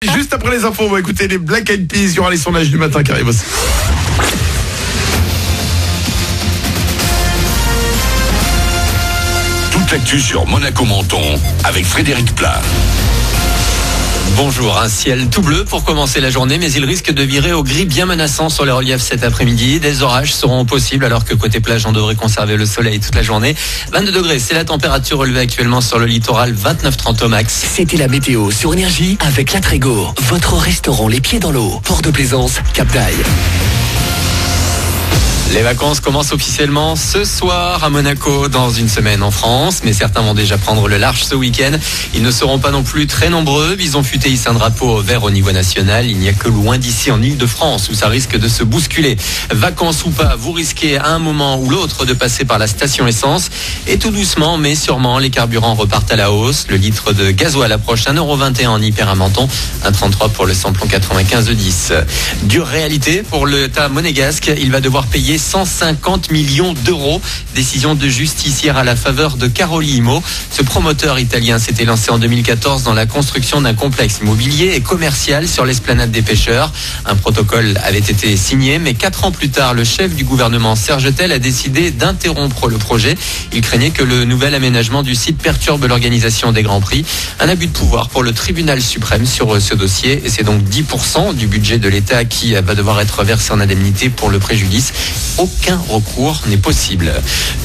Juste après les infos, on va écouter les Black Eyed Peas. Il y aura les sondages du matin qui arrivent aussi. Toute l'actu sur Monaco Menton avec Frédéric Plat. Bonjour, un ciel tout bleu pour commencer la journée, mais il risque de virer au gris bien menaçant sur les reliefs cet après-midi. Des orages seront possibles alors que côté plage, on devrait conserver le soleil toute la journée. 22 degrés, c'est la température relevée actuellement sur le littoral, 29-30 au max. C'était la météo sur Énergie avec La Trégo, votre restaurant les pieds dans l'eau. Port de Plaisance, Cap d'Aille. Les vacances commencent officiellement ce soir à Monaco, dans une semaine en France, mais certains vont déjà prendre le large ce week-end. Ils ne seront pas non plus très nombreux. Bison Futé hisse un drapeau vert au niveau national. Il n'y a que loin d'ici en Ile-de-France où ça risque de se bousculer. Vacances ou pas, vous risquez à un moment ou l'autre de passer par la station essence. Et tout doucement, mais sûrement, les carburants repartent à la hausse. Le litre de gasoil approche 1,21 € en hyper à Menton, 1,33 € pour le samplon 95 de 10. Dure réalité pour l'État monégasque. Il va devoir payer 150 millions d'euros. Décision de justice hier à la faveur de Caroli Imo. Ce promoteur italien s'était lancé en 2014 dans la construction d'un complexe immobilier et commercial sur l'esplanade des pêcheurs. Un protocole avait été signé, mais 4 ans plus tard, le chef du gouvernement Serge Tell a décidé d'interrompre le projet. Il craignait que le nouvel aménagement du site perturbe l'organisation des Grands Prix. Un abus de pouvoir pour le tribunal suprême sur ce dossier. Et c'est donc 10% du budget de l'État qui va devoir être versé en indemnité pour le préjudice. Aucun recours n'est possible.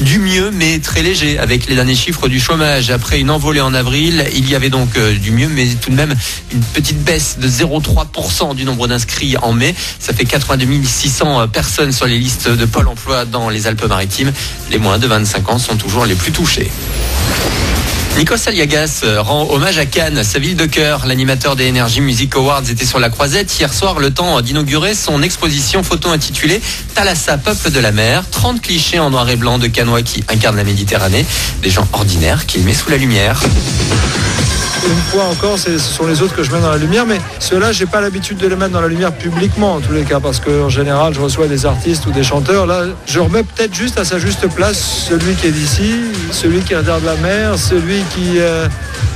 Du mieux, mais très léger avec les derniers chiffres du chômage. Après une envolée en avril, il y avait donc du mieux, mais tout de même une petite baisse de 0,3% du nombre d'inscrits en mai. Ça fait 82 600 personnes sur les listes de Pôle emploi dans les Alpes-Maritimes. Les moins de 25 ans sont toujours les plus touchés. Nikos Aliagas rend hommage à Cannes, sa ville de cœur. L'animateur des Energy Music Awards était sur la Croisette hier soir, le temps d'inaugurer son exposition photo intitulée Thalassa, peuple de la mer. 30 clichés en noir et blanc de Cannois qui incarnent la Méditerranée. Des gens ordinaires qu'il met sous la lumière. Une fois encore, ce sont les autres que je mets dans la lumière, mais ceux-là, j'ai pas l'habitude de les mettre dans la lumière publiquement, en tous les cas, parce qu'en général, je reçois des artistes ou des chanteurs. Là, je remets peut-être juste à sa juste place celui qui est d'ici, celui qui regarde la mer, celui qui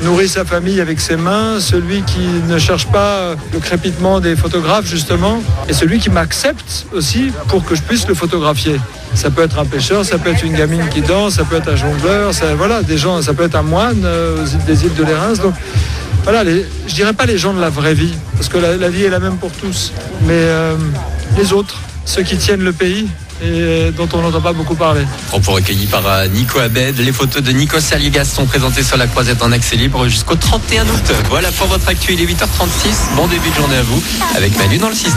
nourrit sa famille avec ses mains, celui qui ne cherche pas le crépitement des photographes, justement, et celui qui m'accepte aussi pour que je puisse le photographier. Ça peut être un pêcheur, ça peut être une gamine qui danse, ça peut être un jongleur, voilà, des gens, ça peut être un moine des îles de Lérins. Donc voilà, je dirais pas les gens de la vraie vie, parce que la vie est la même pour tous, mais les autres, ceux qui tiennent le pays et dont on n'entend pas beaucoup parler. Propos recueillis par Nico Abed. Les photos de Nikos Aliagas sont présentées sur la Croisette en accès libre jusqu'au 31 août. Voilà pour votre actu, il est 8h36. Bon début de journée à vous avec Manu dans le 6-9.